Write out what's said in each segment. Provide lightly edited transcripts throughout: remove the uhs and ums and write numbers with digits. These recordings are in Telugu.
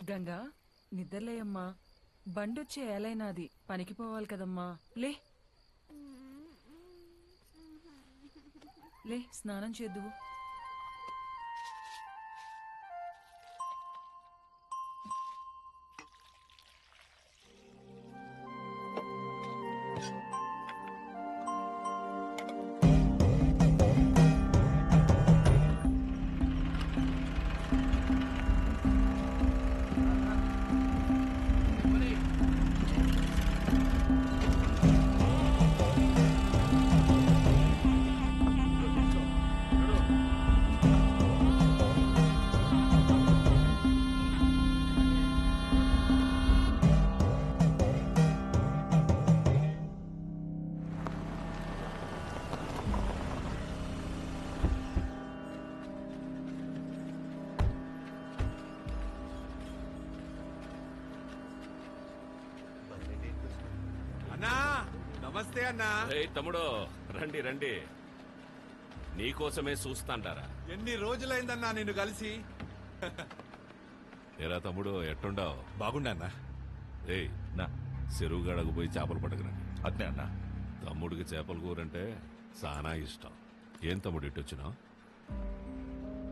గంగా నిద్రలేయమ్మా. బండొచ్చే ఏలైనాది పనికి పోవాలి కదమ్మా. లే లే స్నానం చేద్దువు. అన్నా నమస్తే అన్నా. తమ్ముడు రండి రండి, నీకోసమే చూస్తాంటారా. ఎన్ని రోజులైందన్నా నిన్ను కలిసి. ఏరా తమ్ముడు ఎట్టుండావు? బాగుండన్నా. ఏయ్ నా చెరువుగాడకు పోయి చేపలు పట్టకరండి. అట్నే అన్నా. తమ్ముడికి చేపల కూరంటే చాలా ఇష్టం. ఏం తమ్ముడు ఇట్టొచ్చినావు?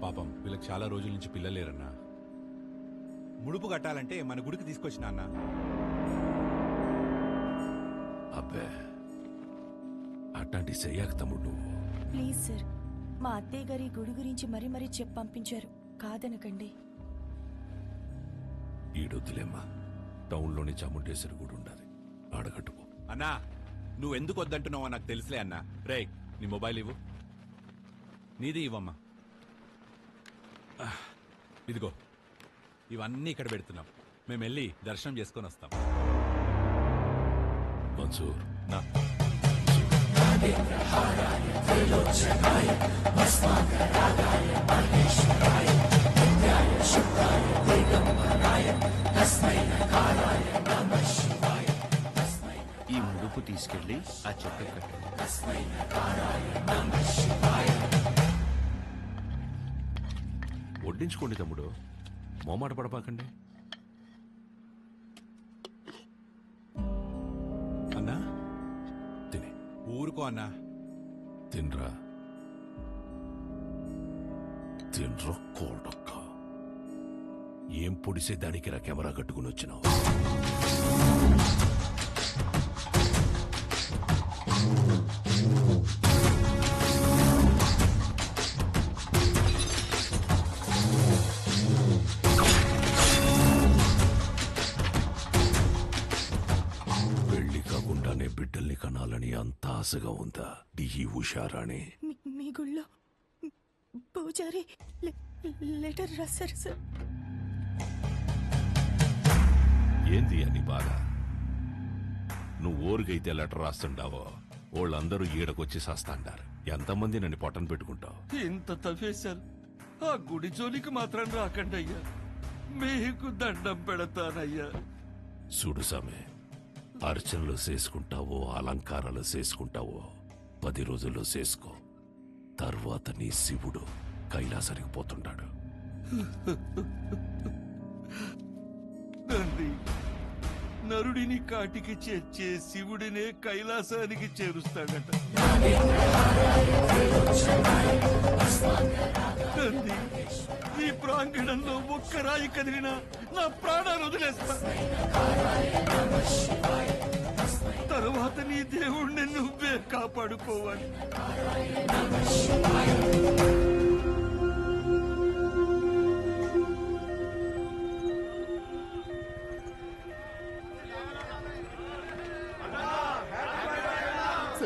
పాపం వీళ్ళకి చాలా రోజుల నుంచి పిల్లలేరన్నా. ముడుపు కట్టాలంటే మన గుడికి తీసుకొచ్చిన అన్నా. అబ్బే అట్లాంటి చెయ్యాక తమ్ముడు నువ్వు. ప్లీజ్ సార్, మా అత్తయ్య గారి గుడి గురించి మరీ మరీ చెప్పి పంపించారు, కాదనకండి. ఈడొద్దులేమ్మా, టౌన్లోని చాముండేశ్వరి గుడి ఉండాలి, ఆడగట్టుకో. అన్నా నువ్వెందుకు వద్దంటున్నావో నాకు తెలుసులే అన్నా. రే నీ మొబైల్ ఇవ్వు. నీది ఇవ్వమ్మా. ఇదిగో ఇవన్నీ ఇక్కడ పెడుతున్నాం. మేము వెళ్ళి దర్శనం చేసుకొని వస్తాం. మన్సూర్ నా ఈ ముడుపు తీసుకెళ్లి ఆ చెట్టు కట్టు. వడ్డించుకోండి తమ్ముడు, మోమాట పడపాకండి. అన్నా తిని ఊరుకో అన్నా. తినరా, తినరా కోడక్క. ఏం పొడిసేదానికి రా కెమెరా కట్టుకుని వచ్చినావు? పెళ్లి కాకుండానే బిడ్డల్ని కనాలని అంత ఆశగా ఉందా ఈ ఉషారాణి? మీ గుళ్ళో పూజారి లెటర్ రాశారు సార్. ఏంది అని బాధ? నువ్వు ఊరికైతే లెటర్ రాస్తుండావో వాళ్ళందరూ ఈడకొచ్చి సస్తాండారు. ఎంతమంది నన్ను పొట్టను పెట్టుకుంటావు? ఇంత తవ్వేశారు, ఆ గుడి జోలికి మాత్రం రాకండి అయ్యా, మీకు దండం పెడతానయ్యా. చూడు సామె, అర్చనలు చేసుకుంటావో అలంకారాలు చేసుకుంటావో 10 రోజుల్లో చేసుకో. తర్వాత నీ శివుడు కైలాసానికి పోతుంటాడు. తండ్రి, నరుడిని కాటికి చేర్చే శివుడినే కైలాసానికి చేరుస్తాడట. తండ్రి, ఈ ప్రాంగణంలో ఒక్క రాయి కదిలినా నా ప్రాణాలు వదిలేస్తా. తరువాత నీ దేవుణ్ణి నువ్వే కాపాడుకోవాలి.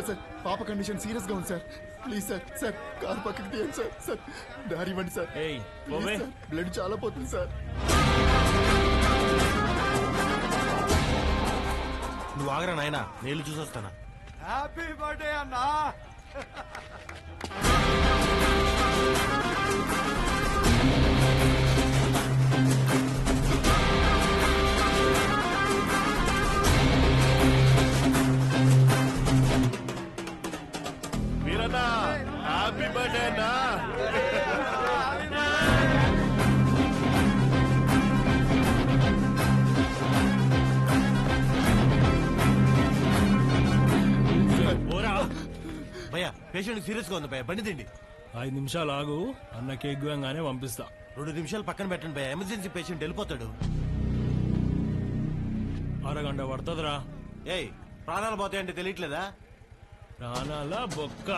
సార్ పాప కండిషన్ సీరియస్ గా ఉంది sir. Please sir, sir car పక్కకి తీయండి సార్. సార్ దారి ఇవ్వండి సార్. ప్లీజ్ సార్, బ్లడ్ చాలా పోతుంది సార్. నువ్వు ఆగరా నాయనా, నేను చూసొస్తానా. హ్యాపీ బర్త్డే అన్నా. మీరన్నా హ్యాపీ బర్త్డే అన్నా. పేషెంట్ సీరియస్ గా ఉంది భయ, బండి తిండి. 5 నిమిషాలు ఆగు, అన్న కేక్ గోయంగానే పంపిస్తా. 2 నిమిషాలు పక్కన పెట్టండి భయ, ఎమర్జెన్సీ పేషెంట్ వెళ్ళిపోతాడు. అరగంట పడుతుందిరా. ఏయ్, ప్రాణాలు పోతాయంటే తెలియట్లేదా? ప్రాణాల బొక్క.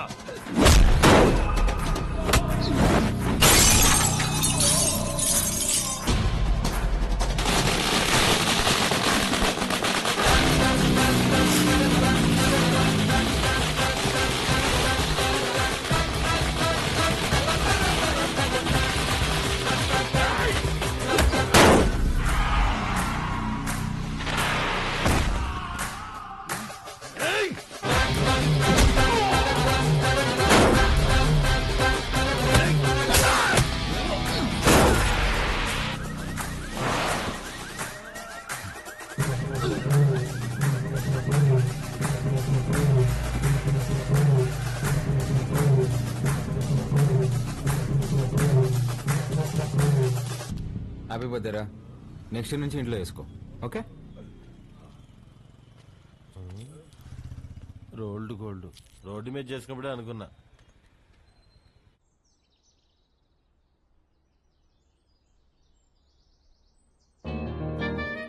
హ్యాపీ బర్త్డే రా. నెక్స్ట్ నుంచి ఇంట్లో వేసుకో, ఓకే? రోల్డ్ గోల్డ్ రోడ్డు మీద చేసుకున్నప్పుడే అనుకున్నా.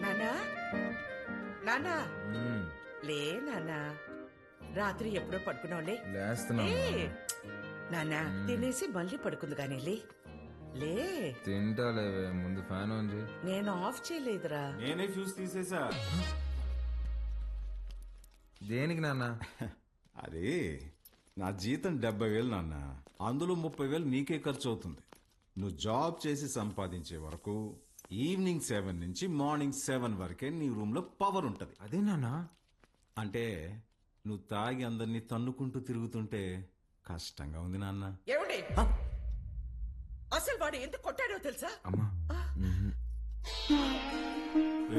నానా నానా లే నానా, రాత్రి ఎప్పుడో పడుకున్నావులే. లేస్తున్నా. నానా తినేసి మళ్ళీ పడుకుంది కానీ లే లే. తింటాలేవే, ముందు ఫ్యాన్ ఆన్ చేయి. నేను ఆఫ్ చేయలేదురా. నేనే ఫ్యూజ్ తీసేసా. దేనికి నాన్న? అరే నా జీతం 70,000 నాన్న, అందులో 30,000 నీకే ఖర్చు అవుతుంది. నువ్వు జాబ్ చేసి సంపాదించే వరకు ఈవినింగ్ 7 నుంచి మార్నింగ్ 7 వరకే నీ రూమ్ లో పవర్ ఉంటది. అదే నాన్న. అంటే నువ్వు తాగి అందరినీ తన్నుకుంటూ తిరుగుతుంటే కష్టంగా ఉంది నాన్న. ఏమండి అసలు వాడు ఎందుకు కొట్టాడో తెలుసా? అమ్మా.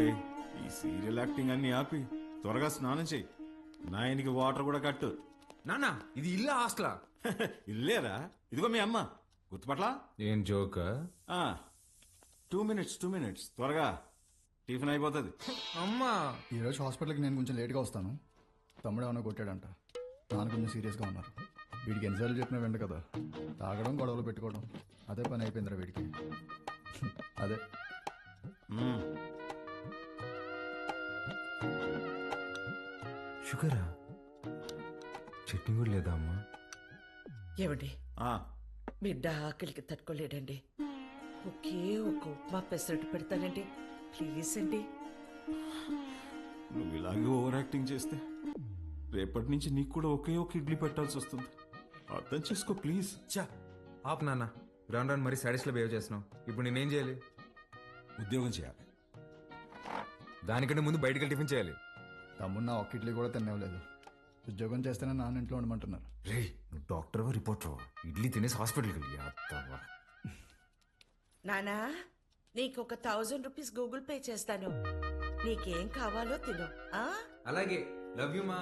ఏయ్, ఈ సీరియల్ యాక్టింగ్ అన్ని ఆపి త్వరగా స్నానం చెయ్యి. నాయనికి వాటర్ కూడా కట్టు. నాన్న, ఇది ఇల్లా హాస్టలా? ఇల్లేరా, ఇదిగో మీ అమ్మ. గుర్తుపట్లా? ఏం జోక్? 2 minutes త్వరగా టిఫిన్ అయిపోతుంది. అమ్మా, ఈరోజు హాస్పిటల్కి నేను కొంచెం లేట్గా వస్తాను. తమ్ముడు ఏమైనా కొట్టాడంట, నాన్న కొంచెం సీరియస్గా ఉన్నారు. వీడికి ఎన్నిసార్లు చెప్పినా వెంట కదా, తాగడం గొడవలు పెట్టుకోవడం అదే పని అయిపోయిందిరా వీడికి. అదే షుగరా? చట్నీ కూడా లేదా అమ్మా? ఏమండి ఆ, బిడ్డ ఆకలికి తట్టుకోలేడండి. ఒకే ఒక ఉప్మా పెసరట్టు పెడతానండి, ప్లీజ్ అండి. నువ్వు ఇలాగే ఓవర్ యాక్టింగ్ చేస్తే రేపటి నుంచి నీకు కూడా ఒకే ఒక ఇడ్లీ పెట్టాల్సి వస్తుంది. అర్థం చేసుకో ప్లీజ్. చా ఆపు నాన్న, రాను రాను మరీ సాడీస్లో బిహేవ్ చేస్తున్నావు. ఇప్పుడు నేనేం చేయాలి? ఉద్యోగం చేయాలి. దానికంటే ముందు బయటికి వెళ్ళి టిఫిన్ చేయాలి. తమ్ముడు నా ఒక్క ఇడ్లీ కూడా తినలేదు. ఉద్యోగం చేస్తేనే నాన్న ఇంట్లో ఉండమంటున్నారు. రే, నువ్వు డాక్టర్వా రిపోర్టర్వా? ఇడ్లీ తినేసి హాస్పిటల్కి వెళ్ళి అత్తవా. నానా నీకు ఒక 1000 రూపీస్ గూగుల్ పే చేస్తాను, నీకేం కావాలో తిను. అలాగే, లవ్ యూ మా.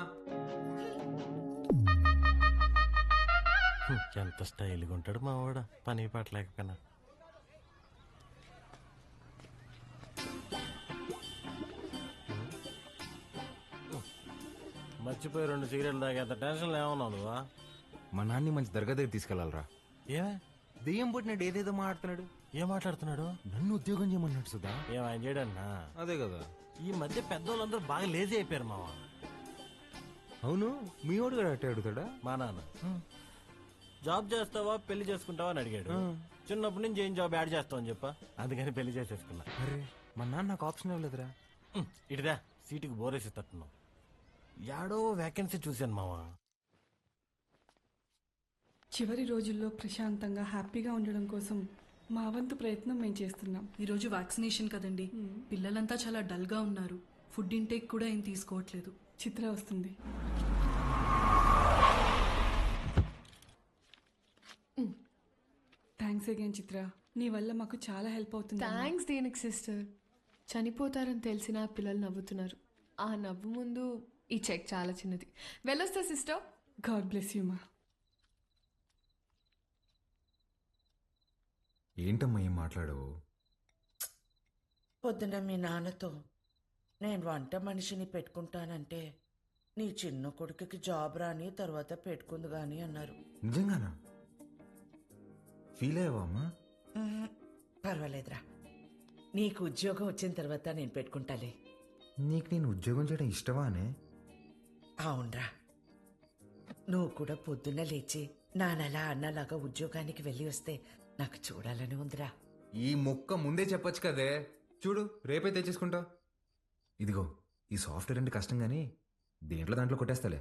ఎంత స్టైల్గా ఉంటాడు మా వాడ, పని పట్టలేకపోయినా. మర్చిపోయి 2 సిగరెట్లు తాగేంత టెన్షన్ ఏమన్నావు నువ్వా? మా నాన్ని మంచి దర్గా దగ్గర తీసుకెళ్లాలరా. ఏమే దెయ్యం పుట్టినట్టు ఏదేదో మాట్లాడుతున్నాడు. ఏం మాట్లాడుతున్నాడు? నన్ను ఉద్యోగం చేయమన్నాడు సుధా. ఏం ఆయన చేయడన్నా? అదే కదా. ఈ మధ్య పెద్దోళ్ళందరూ బాగా లేజీ అయిపోయారు మావా. అవును, మీ వాడు కూడా అట్టే అడుగుతాడా? మా నాన్న జాబ్ చేస్తావా పెళ్లి చేసుకుంటావా అని అడిగాడు. చిన్నప్పటి నుంచి ఏం జాబ్ యాడ్ చేస్తావని చెప్పా, అందుకని పెళ్లి చేసేసుకున్నా. అరే, మా నాన్న నాకు ఆప్షన్ ఇవ్వలేదురా. ఇటుదా సీటుకి బోరేసి తట్టున్నావు. యాడో వేకెన్సీ చూశాను మావా. చివరి రోజుల్లో ప్రశాంతంగా హ్యాపీగా ఉండడం కోసం మా వంతు ప్రయత్నం మేము చేస్తున్నాం. ఈరోజు వ్యాక్సినేషన్ కదండి, పిల్లలంతా చాలా డల్గా ఉన్నారు. ఫుడ్ ఇంటేక్ కూడా ఏం తీసుకోవట్లేదు. చిత్ర వస్తుంది. థ్యాంక్స్ అగైన్ చిత్ర, నీ వల్ల మాకు చాలా హెల్ప్ అవుతుంది. థ్యాంక్స్ దేనికి సిస్టర్. చనిపోతారని తెలిసిన పిల్లలు నవ్వుతున్నారు. ఆ నవ్వు ముందు ఈ చెక్ చాలా చిన్నది. వెళ్ళొస్తా సిస్టర్. గాడ్ బ్లెస్ యూ మా. ఏంటమ్మా ఏం మాట్లాడవు? పొద్దున మీ నాన్నతో నేను వంట మనిషిని పెట్టుకుంటానంటే నీ చిన్న కొడుకుకి జాబ్ రాని తర్వాత పెట్టుకుంది గాని అన్నారు. నిజంగానా? ఫీల్ అయ్యావా అమ్మా? పర్వాలేదురా, నీకు ఉద్యోగం వచ్చిన తర్వాత నేను పెట్టుకుంటాలే. నీకు నేను ఉద్యోగం చేయడం ఇష్టమా అనే? అవునరా, నువ్వు కూడా పొద్దున్న లేచి నానలా అన్నలాగా ఉద్యోగానికి వెళ్ళి వస్తే నాకు చూడాలని ఉందిరా. ఈ ముక్క ముందే చెప్పొచ్చు కదే. చూడు రేపే తెచ్చేసుకుంటా. ఇదిగో ఈ సాఫ్ట్వేర్ అంటే కష్టం కానీ దాంట్లో కొట్టేస్తాలే.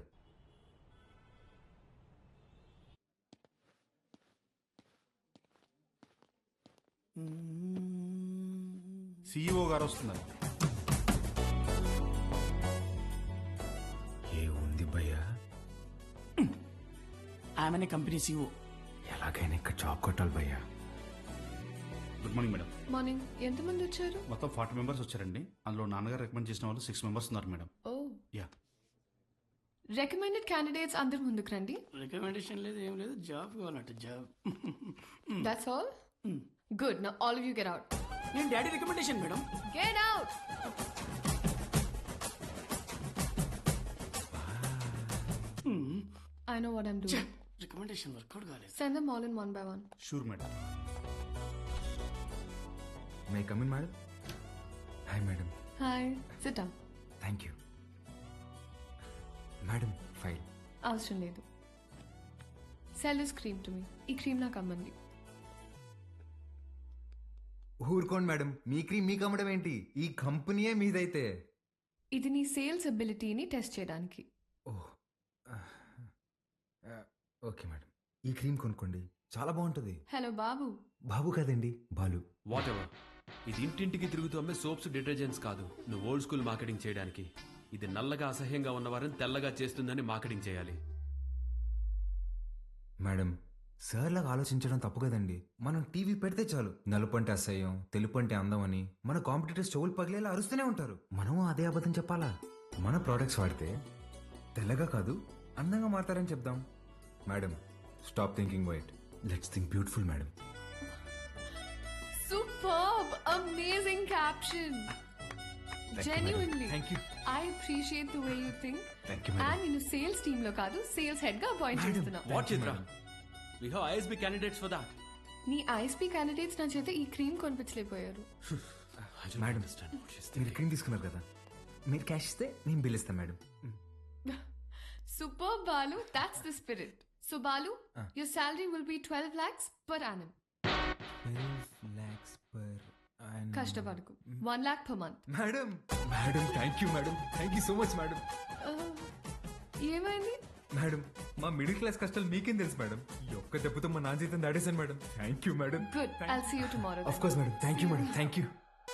సిఇఓ గారు వస్తున్నారు. ఏ ఉంది భయ్యా? ఆమెనే కంపెనీ సిఇఓ. ఎలాగైనా ఇక్కడ జాబ్ కొట్టాలి భయ్యా. Good morning madam. మార్నింగ్. ఎంతమంది వచ్చారు? మొత్తం 40 మెంబర్స్ వచ్చారండి. అందులో నాన్నగారు రికమెండ్ చేసిన వాళ్ళు 6 మెంబర్స్ ఉన్నారు madam. Oh, yeah. Recommended candidates అందరు ముందుకు రండి. రికమెండేషన్ లేదు, ఏం లేదు, జాబ్ కావాలంటే job. That's all. Good. Now all of you get out. నేను daddy recommendation madam. Get out. I know what I'm doing. Recommendation work out కాలేదు. Send them all in one by one. Sure madam. May come in madam? Hi madam. Hi. Sit down. Thank you madam. File అవసరం లేదు. Sell this cream to me. ఈ క్రీమ్ నాకు అమ్మంది. ఊరుకోండి మేడం, మీ క్రీమ్ మీకు అమ్మడం ఏంటి? ఈ కంపెనీయే మీదైతే. ఇది నీ సేల్స్ అబిలిటీని టెస్ట్ చేయడానికి. ఓకే మేడం, ఈ క్రీమ్ కొనుక్కోండి, చాలా బాగుంటుంది. హలో బాబు. బాబు కాదండి, బాలు. What ever. ఇది ఇంటింటికి తిరుగుతూ అమ్మే సోప్స్, డిటర్జెంట్స్ కాదు. నువ్వు ఓల్డ్ స్కూల్ మార్కెటింగ్ చేయడానికి. ఇది నల్లగా అసహ్యంగా ఉన్నవారిని తెల్లగా చేస్తుందని మార్కెటింగ్ చేయాలి. మేడం, సార్ లాగా ఆలోచించడం తప్పు కదండి. మనం టీవీ పెడితే చాలు నలుపు అంటే అసహ్యం, తెలుపు అంటే అందం అని మన కాంపిటీటర్స్ చెవులు పగిలేలా అరుస్తూనే ఉంటారు. మనం అదే అబద్ధం చెప్పాలా? మన ప్రోడక్ట్స్ వాడితే తెల్లగా కాదు అందంగా మారతారని చెప్దాం. Madam, stop thinking white, let's think beautiful madam. Superb! Amazing caption! Genuinely. Thank you. I appreciate the way you think. Thank you, madam. And నేను సేల్స్ టీమ్ లో కాదు, సేల్స్ హెడ్ గా అపాయింట్ చేస్తున్నా. What Chitra? We have ISB candidates for that. నీ ఐఎస్పీ క్యాండిడేట్స్ నా చేత ఈ క్రీమ్ కొనిపించలేకపోయారు. మేడం, మీరు క్రీమ్ తీసుకున్నారు కదా, మీరు క్యాష్ ఇస్తే నేను బిల్ ఇస్తాను madam. Superb, Balu. That's the spirit. So Balu, your salary will be 12 lakhs per annum. 12 lakhs per annum. కష్టపడకు. 1 lakh per month. Madam, madam, thank you madam, thank you so much madam. ఏమైంది? మేడం, మా మిడిల్ క్లాస్ కష్టాలు మీకేం తెలుసు మేడం. ఈ ఒక్క దెబ్బతో మా నాన్న జీతం దాడేశాను madam. Thank you madam. Good. I'll see you tomorrow. Of course madam, thank you madam, thank you.